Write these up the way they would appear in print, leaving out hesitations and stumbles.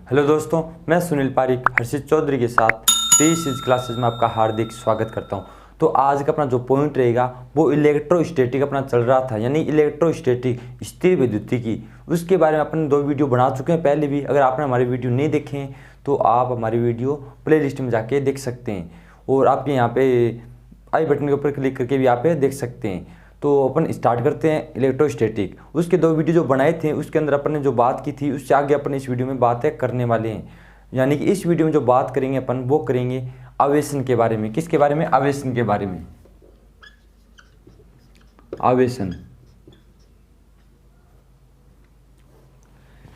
Hello दोस्तों, मैं सुनील पारिक हर्षित चौधरी के साथ 23 क्लासेस में आपका हार्दिक स्वागत करता हूं। तो आज का अपना जो पॉइंट रहेगा वो इलेक्ट्रोस्टैटिक अपना चल रहा था, यानी इलेक्ट्रोस्टैटिक स्थिर विद्युतिकी, उसके बारे में अपन 2 वीडियो बना चुके हैं पहले भी। अगर आपने हमारे वीडियो नहीं देखे हैं तो आप हमारी वीडियो प्ले लिस्ट में जाके देख सकते हैं, और आपके यहाँ पे आई बटन के ऊपर क्लिक करके भी आप देख सकते हैं। तो अपन स्टार्ट करते हैं इलेक्ट्रोस्टैटिक। उसके 2 वीडियो जो बनाए थे उसके अंदर अपन ने जो बात की थी उससे आगे अपन इस वीडियो में बातें करने वाले हैं। यानी कि इस वीडियो में जो बात करेंगे अपन वो करेंगे आवेशन के बारे में। किसके बारे में? आवेशन के बारे में। आवेशन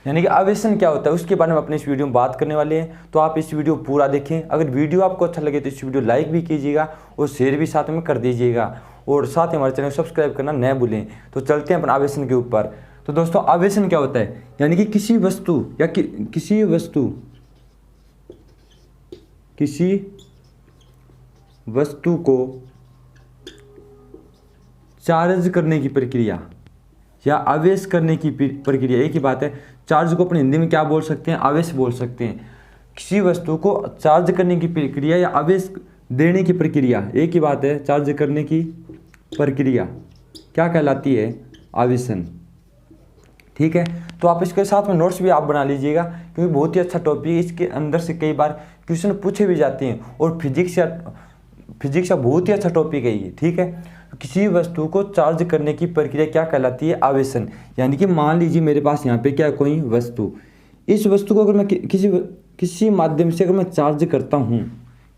यानी कि आवेशन क्या होता है उसके बारे में अपने इस वीडियो में बात करने वाले हैं। तो आप इस वीडियो पूरा देखें। अगर वीडियो आपको अच्छा लगे तो इस वीडियो लाइक भी कीजिएगा और शेयर भी साथ में कर दीजिएगा, और साथ ही हमारे चैनल को सब्सक्राइब करना न भूलें। तो चलते हैं अपन आवेशन के ऊपर। तो दोस्तों, आवेशन क्या होता है? यानी कि किसी वस्तु या किसी वस्तु को चार्ज करने की प्रक्रिया या आवेश करने की प्रक्रिया, एक ही बात है। चार्ज को अपने हिंदी में क्या बोल सकते हैं? आवेश बोल सकते हैं। किसी वस्तु को चार्ज करने की प्रक्रिया या आवेश देने की प्रक्रिया, एक ही बात है। चार्ज करने की प्रक्रिया क्या कहलाती है? आवेशन। ठीक है, तो आप इसके साथ में नोट्स भी आप बना लीजिएगा, क्योंकि बहुत ही अच्छा टॉपिक है। इसके अंदर से कई बार क्वेश्चन पूछे भी जाते हैं, और फिजिक्स का बहुत ही अच्छा टॉपिक है ये। ठीक है, किसी वस्तु को चार्ज करने की प्रक्रिया क्या कहलाती है? आवेशन। यानी कि मान लीजिए मेरे पास यहाँ पे क्या है, कोई वस्तु। इस वस्तु को अगर मैं किसी माध्यम से अगर मैं चार्ज करता हूँ,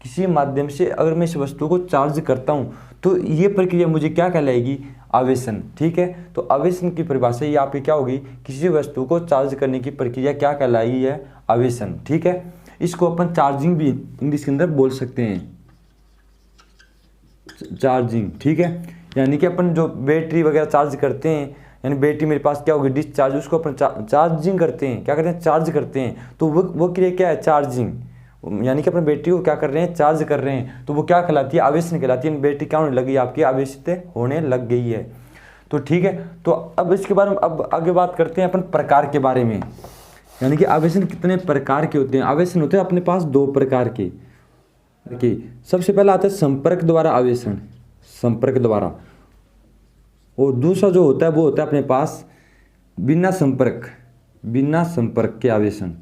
किसी माध्यम से अगर मैं इस वस्तु को चार्ज करता हूँ, तो ये प्रक्रिया मुझे क्या कहलाएगी? आवेशन। ठीक है, तो आवेशन की परिभाषा ये आपकी क्या होगी? किसी वस्तु को चार्ज करने की प्रक्रिया क्या कहलाई है? आवेशन। ठीक है, इसको अपन चार्जिंग भी इंग्लिश के अंदर बोल सकते हैं, चार्जिंग। ठीक है, यानी कि अपन जो बैटरी वगैरह चार्ज करते हैं, यानी बैटरी मेरे पास क्या होगी? डिस्चार्ज, उसको अपन चार्जिंग करते हैं। क्या करते हैं? चार्ज करते हैं। तो वो क्रिया क्या है? चार्जिंग। यानी कि अपने बैटरी को क्या कर रहे हैं? चार्ज कर रहे हैं। तो वो क्या कहलाती है? आवेशन कहलाती है। बैटरी क्या होने लगी? आपकी आवेशित होने लग गई है। तो ठीक है, तो अब इसके बारे में अब आगे बात करते हैं अपन प्रकार के बारे में। यानी कि आवेशन कितने प्रकार के होते हैं? आवेशन होते हैं अपने पास 2 प्रकार के। सबसे पहला आता है संपर्क द्वारा आवेशन, संपर्क द्वारा। और दूसरा जो होता है वो होता है अपने पास बिना संपर्क के आवेशन।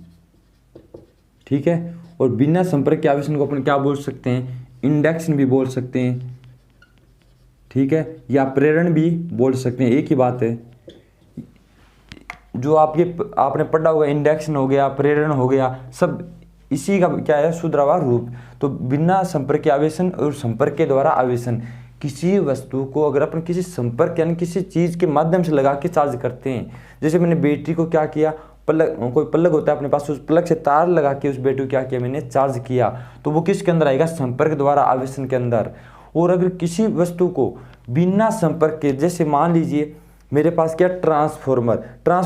ठीक है, और बिना संपर्क के आवेशन को अपन क्या बोल सकते हैं? इंडक्शन भी बोल सकते हैं। ठीक है, या प्रेरण भी बोल सकते हैं, एक ही बात है। जो आपने पढ़ा होगा, इंडक्शन हो गया, प्रेरण हो गया, सब इसी का क्या है? शुद्ध रूप। तो बिना संपर्क के आवेशन और संपर्क के द्वारा आवेशन। किसी वस्तु को अगर अपन किसी संपर्क यानी किसी चीज़ के माध्यम से लगा के चार्ज करते हैं, जैसे मैंने बैटरी को क्या किया? कोई प्लग होता है अपने पास, उस प्लग से तार लगा के उस बैटरी को क्या किया? मैंने चार्ज किया। तो वो किसके अंदर आएगा? संपर्क द्वारा आवेशन के अंदर। और अगर किसी वस्तु को बिना संपर्क के, जैसे मान लीजिए मेरे पास क्या? ट्रांसफार्मर,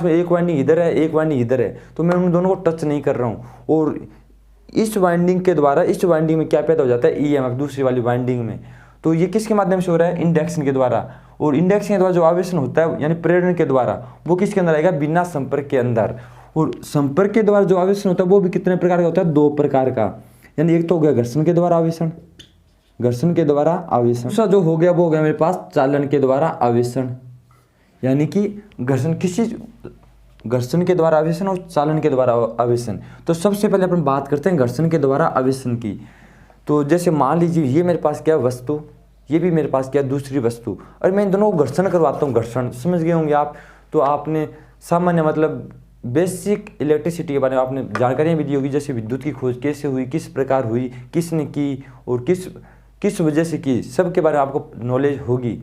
एक वाइंडिंग इधर है, एक वाइंडिंग इधर है, तो मैं उन दोनों को टच नहीं कर रहा हूँ, और इस वाइंडिंग के द्वारा इस वाइंडिंग में क्या पैदा हो जाता है? ईएमएफ, दूसरी वाली वाइंडिंग में। तो ये किसके माध्यम से हो रहा है? इंडक्शन के द्वारा। और इंडक्शन के द्वारा जो आवेशन होता है यानी प्रेरण के द्वारा, वो किसके अंदर आएगा? बिना संपर्क के अंदर। और संपर्क के द्वारा जो आवेशन होता है वो भी कितने प्रकार का होता है? 2 प्रकार का। यानी एक तो हो गया घर्षण के द्वारा आवेशन, दूसरा जो हो गया वो हो गया मेरे पास चालन के द्वारा आवेशन। यानी कि घर्षण के द्वारा आवेशन और चालन के द्वारा आवेशन। तो सबसे पहले अपन बात करते हैं घर्षण के द्वारा आवेशन की। तो जैसे मान लीजिए ये मेरे पास क्या वस्तु, ये भी मेरे पास क्या दूसरी वस्तु, और मैं इन दोनों को घर्षण करवाता हूँ। घर्षण समझ गए होंगे आप। तो आपने सामान्य मतलब बेसिक इलेक्ट्रिसिटी के बारे में आपने जानकारियाँ भी दी होगी, जैसे विद्युत की खोज कैसे हुई, किस प्रकार हुई, किसने की, और किस वजह से की, सब के बारे में आपको नॉलेज होगी।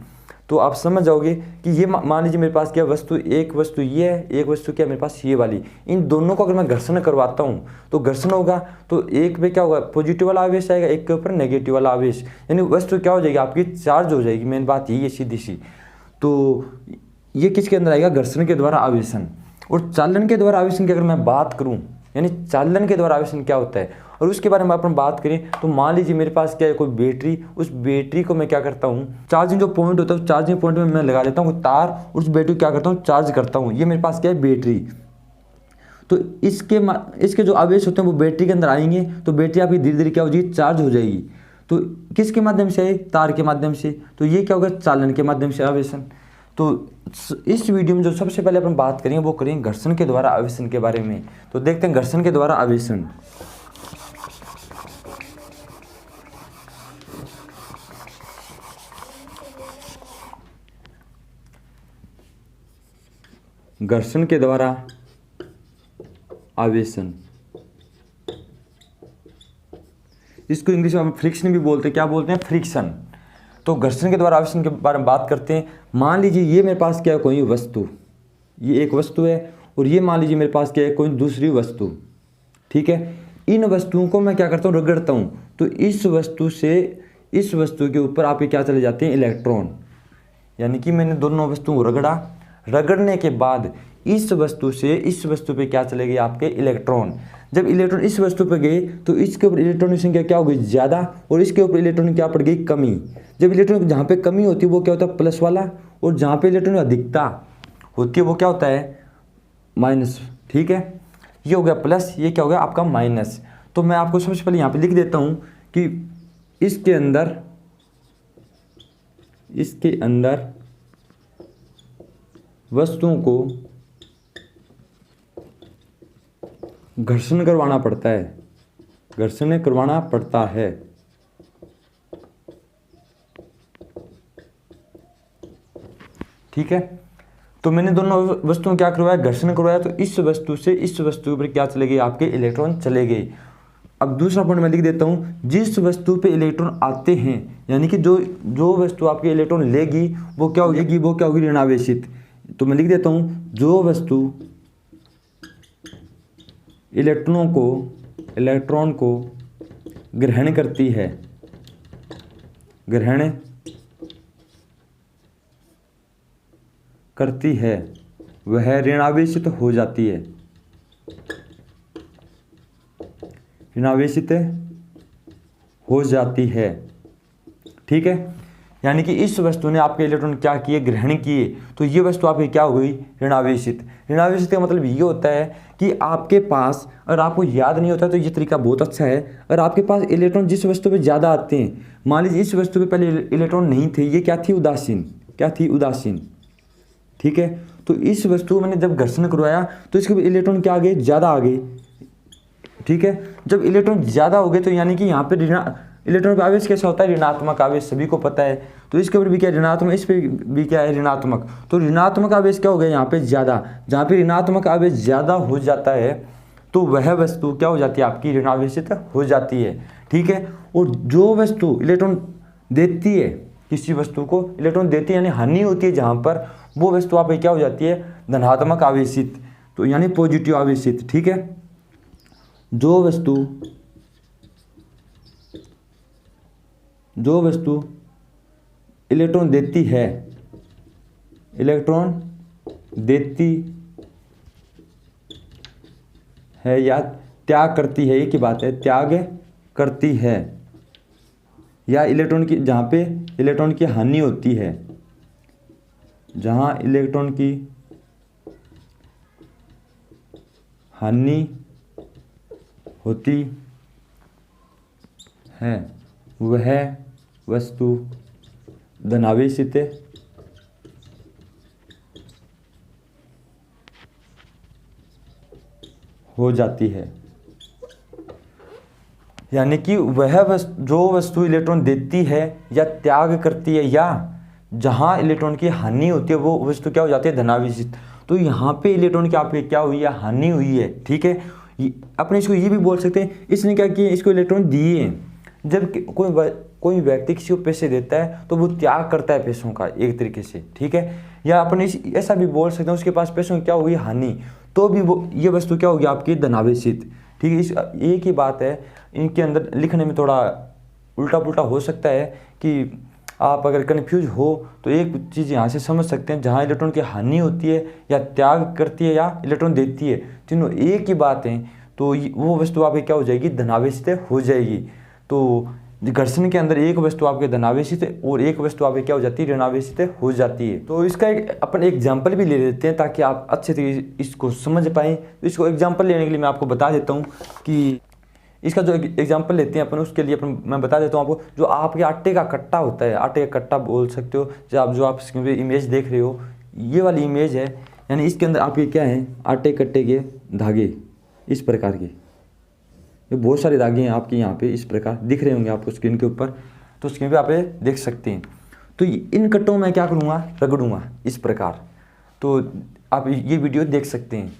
तो आप समझ जाओगे कि ये मान लीजिए मेरे पास क्या वस्तु, एक वस्तु ये है, एक वस्तु क्या मेरे पास ये वाली। इन दोनों को अगर मैं घर्षण करवाता हूँ तो घर्षण होगा, तो एक पे क्या होगा? पॉजिटिव वाला आवेश आएगा, एक के ऊपर नेगेटिव वाला आवेश, यानी वस्तु क्या हो जाएगी? आपकी चार्ज हो जाएगी। मेन बात यही है सीधी सी। तो ये किसके अंदर आएगा? घर्षण के द्वारा आवेशन। और चालन के द्वारा आवेशन की अगर मैं बात करूँ, यानी चालन के द्वारा आवेशन क्या होता है और उसके बारे में अपन बात करें, तो मान लीजिए मेरे पास क्या है? कोई बैटरी, उस बैटरी को मैं क्या करता हूँ? चार्जिंग जो पॉइंट होता है, चार्जिंग पॉइंट में मैं लगा देता हूँ तार, उस बैटरी को क्या करता हूँ? चार्ज करता हूँ। ये मेरे पास क्या है? बैटरी। तो इसके जो आवेश होते हैं वो बैटरी के अंदर आएंगे, तो बैटरी आपकी धीरे धीरे क्या हो जाएगी, चार्ज हो जाएगी। तो किसके माध्यम से है, तार के माध्यम से। तो ये क्या होगा, चालन के माध्यम से आवेशन। तो इस वीडियो में जो सबसे पहले अपन बात करेंगे वो करेंगे घर्षण के द्वारा आवेशन के बारे में। तो देखते हैं घर्षण के द्वारा आवेशन। घर्षण के द्वारा आवेशन, इसको इंग्लिश में हम फ्रिक्शन भी बोलते हैं। क्या बोलते हैं, फ्रिक्शन। तो घर्षण के द्वारा आवेशन के बारे में बात करते हैं। मान लीजिए ये मेरे पास क्या है, कोई वस्तु, ये एक वस्तु है, और ये मान लीजिए मेरे पास क्या है, कोई दूसरी वस्तु। ठीक है, इन वस्तुओं को मैं क्या करता हूँ, रगड़ता हूँ। तो इस वस्तु से इस वस्तु के ऊपर आपके क्या चले जाते हैं, इलेक्ट्रॉन। यानी कि मैंने दोनों वस्तुओं को रगड़ा, रगड़ने के बाद इस वस्तु से इस वस्तु पे क्या चले गए, आपके इलेक्ट्रॉन। जब इलेक्ट्रॉन इस वस्तु पे गए तो इसके ऊपर इलेक्ट्रॉन की संख्या क्या हो गई, ज़्यादा, और इसके ऊपर इलेक्ट्रॉन की क्या पड़ गई, कमी। जब इलेक्ट्रॉन जहाँ पे कमी होती है वो क्या होता है, प्लस वाला, और जहाँ पे इलेक्ट्रॉन की अधिकता होती है वो क्या होता है, माइनस। ठीक है, ये हो गया प्लस, ये क्या हो गया आपका माइनस। तो मैं आपको सबसे पहले यहाँ पे लिख देता हूँ कि इसके अंदर वस्तुओं को घर्षण करवाना पड़ता है, घर्षण करवाना पड़ता है। ठीक है, तो मैंने दोनों वस्तुओं क्या करवाया, घर्षण करवाया। तो इस वस्तु से इस वस्तु पर क्या चले गए, आपके इलेक्ट्रॉन चले गए। अब दूसरा पॉइंट मैं लिख देता हूँ, जिस वस्तु पे इलेक्ट्रॉन आते हैं, यानी कि जो वस्तु आपके इलेक्ट्रॉन लेगी वो क्या होगी, वो क्या होगी, ऋणावेशित। तो मैं लिख देता हूँ, जो वस्तु इलेक्ट्रॉन को ग्रहण करती है, ग्रहण करती है, वह ऋणावेशित हो जाती है, ऋणावेशित हो जाती है। ठीक है, यानी कि इस वस्तु ने आपके इलेक्ट्रॉन क्या किए, ग्रहण किए, तो ये वस्तु आपकी क्या हो गई, ऋणावेशित। ऋणावेशित का मतलब ये होता है कि आपके पास, अगर आपको याद नहीं होता तो ये तरीका बहुत अच्छा है। अगर आपके पास इलेक्ट्रॉन जिस वस्तु पे ज़्यादा आते हैं, मान लीजिए इस वस्तु पे पहले इलेक्ट्रॉन नहीं थे, ये क्या थी, उदासीन, क्या थी, उदासीन। ठीक है, तो इस वस्तु मैंने जब घर्षण करवाया तो इसके इलेक्ट्रॉन क्या आ गए, ज़्यादा आ गए। ठीक है, जब इलेक्ट्रॉन ज़्यादा हो गए तो यानी कि यहाँ पे इलेक्ट्रॉन का आवेश कैसा होता है, ऋणात्मक आवेश, सभी को पता है। तो इसके ऊपर भी क्या ऋणात्मक, इस पे भी क्या है, ऋणात्मक। तो ऋणात्मक आवेश क्या हो गया यहाँ पे, ज़्यादा। जहाँ पे ऋणात्मक आवेश ज़्यादा हो जाता है तो वह वस्तु क्या हो जाती है, आपकी ऋणावेशित हो जाती है। ठीक है, और जो वस्तु इलेक्ट्रॉन देती है, किसी वस्तु को इलेक्ट्रॉन देती है यानी हानि होती है जहाँ पर, वो वस्तु आप क्या हो जाती है, धनात्मक आवेशित, तो यानी पॉजिटिव आवेशित। ठीक है, जो वस्तु इलेक्ट्रॉन देती है, इलेक्ट्रॉन देती है या त्याग करती है, एक ही बात है, त्याग करती है, या इलेक्ट्रॉन की, जहाँ पे इलेक्ट्रॉन की हानि होती है, जहाँ इलेक्ट्रॉन की हानि होती है, वह वस्तु धनावेशित हो जाती है। यानी कि जो वस्तु इलेक्ट्रॉन देती है या त्याग करती है, या जहाँ इलेक्ट्रॉन की हानि होती है, वो वस्तु क्या हो जाती है, धनावेशित। तो यहाँ पे इलेक्ट्रॉन की आपकी क्या हुई है, हानि हुई है। ठीक है, अपने इसको ये भी बोल सकते हैं, इसने क्या किया, इसको इलेक्ट्रॉन दिए हैं। जब कोई व्यक्ति किसी को पैसे देता है तो वो त्याग करता है पैसों का, एक तरीके से। ठीक है, या अपने ऐसा भी बोल सकते हैं, उसके पास पैसों की क्या हुई, हानि, तो भी वो ये वस्तु क्या होगी, आपकी धनावेशित। ठीक है, इस एक ही बात है, इनके अंदर लिखने में थोड़ा उल्टा पुल्टा हो सकता है कि आप अगर कन्फ्यूज हो तो एक चीज़ यहाँ से समझ सकते हैं, जहाँ इलेक्ट्रॉन की हानि होती है या त्याग करती है या इलेक्ट्रॉन देती है, तीनों एक ही बात है, तो वो वस्तु आपकी क्या हो जाएगी, धनावेशित हो जाएगी। तो घर्षण के अंदर एक वस्तु आपके धनावेशित है और एक वस्तु आपके क्या हो जाती है, ऋणावेशित हो जाती है। तो इसका एक अपन एग्जाम्पल भी ले लेते हैं ताकि आप अच्छे तरीके इसको समझ पाएँ। तो इसको एग्जाम्पल लेने के लिए मैं आपको बता देता हूँ कि इसका जो एग्जाम्पल लेते हैं अपन, उसके लिए अपन मैं बता देता हूँ आपको। जो आपके आटे का कट्टा होता है, आटे का कट्टा बोल सकते हो, जो आप स्क्रीन पे इमेज देख रहे हो, ये वाली इमेज है, यानी इसके अंदर आपके क्या है, आटे कट्टे के धागे इस प्रकार के, ये बहुत सारे धागे हैं आपके यहाँ पे इस प्रकार दिख रहे होंगे आपको स्क्रीन के ऊपर। तो स्क्रीन पे आप देख सकते हैं। तो इन कट्टों में क्या करूँगा, रगड़ूंगा इस प्रकार। तो आप ये वीडियो देख सकते हैं,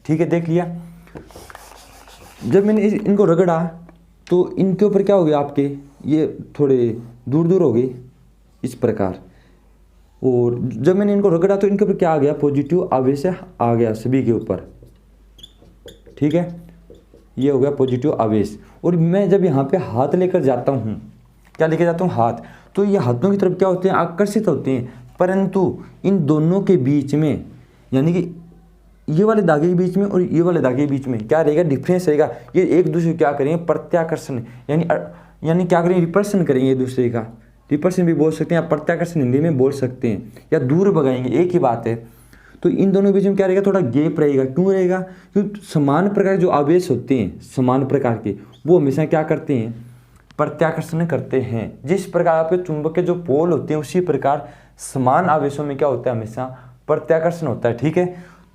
ठीक है, देख लिया। जब मैंने इनको रगड़ा तो इनके ऊपर क्या हो गया, आपके ये थोड़े दूर दूर हो गए इस प्रकार। और जब मैंने इनको रगड़ा तो इनके ऊपर क्या आ गया, पॉजिटिव आवेश आ गया सभी के ऊपर, ठीक है, ये हो गया पॉजिटिव आवेश। और मैं जब यहाँ पे हाथ लेकर जाता हूँ, क्या लेकर जाता हूँ, हाथ, तो ये हाथों की तरफ क्या होते हैं, आकर्षित होते हैं। परंतु इन दोनों के बीच में, यानी कि ये वाले धागे के बीच में और ये वाले धागे के बीच में क्या रहेगा, डिफरेंस रहेगा। ये एक दूसरे को क्या करेंगे, प्रत्याकर्षण, यानी क्या करेंगे, रिपल्सन करेंगे एक दूसरे का। रिपल्सन भी बोल सकते हैं, या प्रत्याकर्षण हिंदी में बोल सकते हैं, या दूर भगाएंगे, एक ही बात है। तो इन दोनों के बीच में क्या रहेगा, थोड़ा गैप रहेगा। क्यों रहेगा, क्योंकि समान प्रकार के जो आवेश होते हैं, समान प्रकार के, वो हमेशा क्या करते हैं, प्रत्याकर्षण करते हैं। जिस प्रकार आपके चुंबक के जो पोल होते हैं, उसी प्रकार समान आवेशों में क्या होता है, हमेशा प्रत्याकर्षण होता है, ठीक है।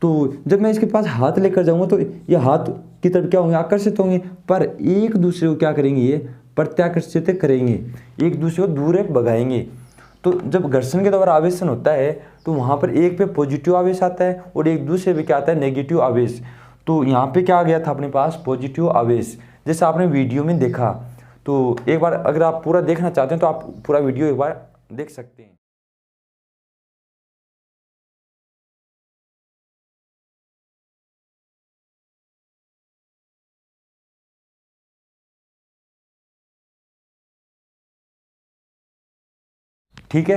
तो जब मैं इसके पास हाथ लेकर जाऊंगा तो ये हाथ की तरफ क्या होंगे, आकर्षित होंगे, पर एक दूसरे को क्या करेंगे, ये प्रत्याकर्षित करेंगे, एक दूसरे को दूर भगाएंगे। तो जब घर्षण के द्वारा आवेशन होता है तो वहाँ पर एक पे पॉजिटिव आवेश आता है और एक दूसरे पे क्या आता है, नेगेटिव आवेश। तो यहाँ पे क्या आ गया था अपने पास, पॉजिटिव आवेश, जैसा आपने वीडियो में देखा। तो एक बार अगर आप पूरा देखना चाहते हैं तो आप पूरा वीडियो एक बार देख सकते हैं। ठीक है,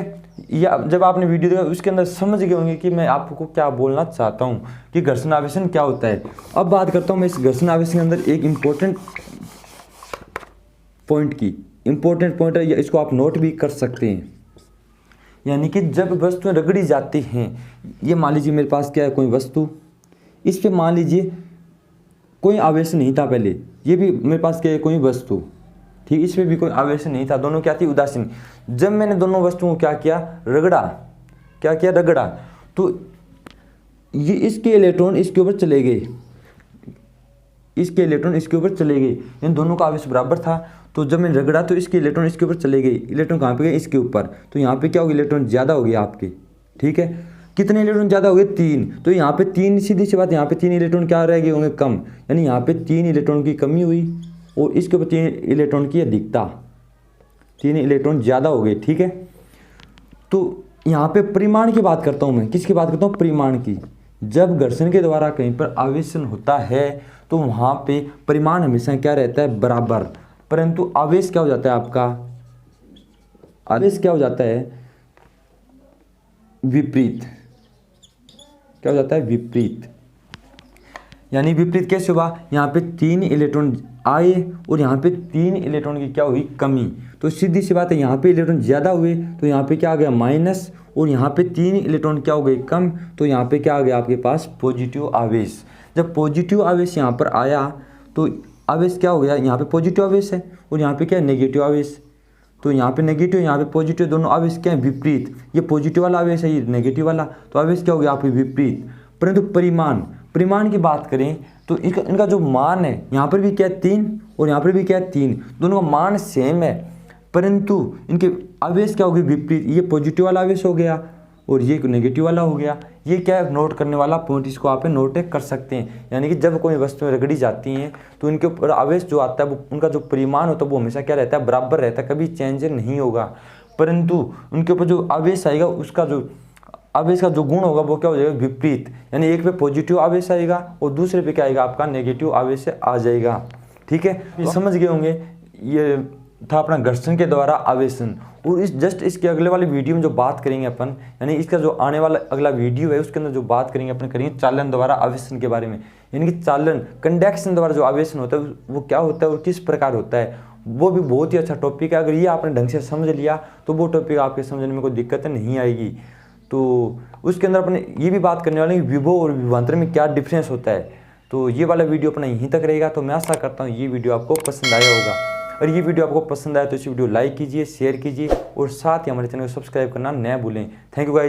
या जब आपने वीडियो देखा उसके अंदर समझ गए होंगे कि मैं आपको क्या बोलना चाहता हूँ कि घर्षण आवेशन क्या होता है। अब बात करता हूँ मैं इस घर्षण आवेशन के अंदर एक इम्पोर्टेंट पॉइंट है, इसको आप नोट भी कर सकते हैं। यानी कि जब वस्तुएं रगड़ी जाती हैं, ये मान लीजिए मेरे पास क्या है, कोई वस्तु, इस पे मान लीजिए कोई आवेश नहीं था पहले, ये भी मेरे पास क्या है, कोई वस्तु, ठीक, इस पे भी कोई आवेश नहीं था, दोनों क्या थी, उदासीन। जब मैंने दोनों वस्तुओं को क्या किया, रगड़ा, क्या किया, रगड़ा, तो ये इसके इलेक्ट्रॉन इसके ऊपर चले गए, इसके इलेक्ट्रॉन इसके ऊपर चले गए, इन दोनों का आवेश बराबर था। तो जब मैंने रगड़ा तो इसके इलेक्ट्रॉन इसके ऊपर चले गए, इलेक्ट्रॉन कहाँ पे गए, इसके ऊपर। तो यहाँ पे क्या हो गया, इलेक्ट्रॉन ज़्यादा हो गया आपके, ठीक है। कितने इलेक्ट्रॉन ज़्यादा हो गए, 3। तो यहाँ पे 3, सीधी सी बात, यहाँ पे 3 इलेक्ट्रॉन क्या रह गए होंगे, कम, यानी यहाँ पे 3 इलेक्ट्रॉन की कमी हुई और इसके ऊपर 3 इलेक्ट्रॉन की अधिकता, 3 इलेक्ट्रॉन ज़्यादा हो गए, ठीक है। तो यहाँ पे परिमाण की बात करता हूँ मैं, किसकी बात करता हूँ, परिमाण की। जब घर्षण के द्वारा कहीं पर आवेशन होता है तो वहाँ पे परिमाण हमेशा क्या रहता है, बराबर। परंतु आवेश क्या हो जाता है आपका, आवेश क्या हो जाता है, विपरीत, क्या हो जाता है, विपरीत। यानी विपरीत कैसे हुआ, यहाँ पे 3 इलेक्ट्रॉन आए और यहाँ पे 3 इलेक्ट्रॉन की क्या हुई, कमी। तो सीधी सी बात है, यहाँ पे इलेक्ट्रॉन ज़्यादा हुए तो यहाँ पे क्या आ गया, माइनस, और यहाँ पे 3 इलेक्ट्रॉन क्या हो गए, कम, तो यहाँ पे क्या आ गया आपके पास, पॉजिटिव आवेश। जब पॉजिटिव आवेश यहाँ पर आया तो आवेश क्या हो गया, यहाँ पे पॉजिटिव आवेश है और यहाँ पे क्या है, नेगेटिव आवेश। तो यहाँ पे नेगेटिव, यहाँ पे पॉजिटिव, दोनों आवेश क्या है, विपरीत। ये पॉजिटिव वाला आवेश है, ये नेगेटिव वाला, तो आवेश क्या हो गया आपके विपरीत। परंतु परिमाण की बात करें तो इनका जो मान है, यहाँ पर भी क्या है, 3 और यहाँ पर भी क्या है, 3, दोनों का मान सेम है, परंतु इनके आवेश क्या हो गए, विपरीत। ये पॉजिटिव वाला आवेश हो गया और ये नेगेटिव वाला हो गया। ये क्या है, नोट करने वाला पॉइंट, इसको आप नोट कर सकते हैं। यानी कि जब कोई वस्तुएं रगड़ी जाती हैं तो इनके ऊपर आवेश जो आता है, वो उनका जो परिमाण होता है वो हमेशा क्या रहता है, बराबर रहता है, कभी चेंज नहीं होगा। परंतु उनके ऊपर जो आवेश आएगा, उसका जो आवेश का जो गुण होगा वो क्या हो जाएगा, विपरीत। यानी एक पे पॉजिटिव आवेश आएगा और दूसरे पे क्या आएगा, आपका नेगेटिव आवेश आ जाएगा, ठीक है। ये समझ गए होंगे, ये था अपना घर्षण के द्वारा आवेशन। और इसके अगले वाले वीडियो में जो बात करेंगे अपन, यानी इसका जो आने वाला अगला वीडियो है उसके अंदर जो बात करेंगे अपन, करेंगे चालन द्वारा आवेशन के बारे में। यानी कि चालन, कंडक्शन द्वारा जो आवेशन होता है वो क्या होता है और किस प्रकार होता है, वो भी बहुत ही अच्छा टॉपिक है। अगर ये आपने ढंग से समझ लिया तो वो टॉपिक आपके समझने में कोई दिक्कत नहीं आएगी। तो उसके अंदर अपने ये भी बात करने वाले हैं कि विभव और विभवांतर में क्या डिफरेंस होता है। तो ये वाला वीडियो अपना यहीं तक रहेगा। तो मैं आशा करता हूँ ये वीडियो आपको पसंद आया होगा। और ये वीडियो आपको पसंद आया तो इस वीडियो लाइक कीजिए, शेयर कीजिए और साथ ही हमारे चैनल को सब्सक्राइब करना न भूलें। Thank you guys.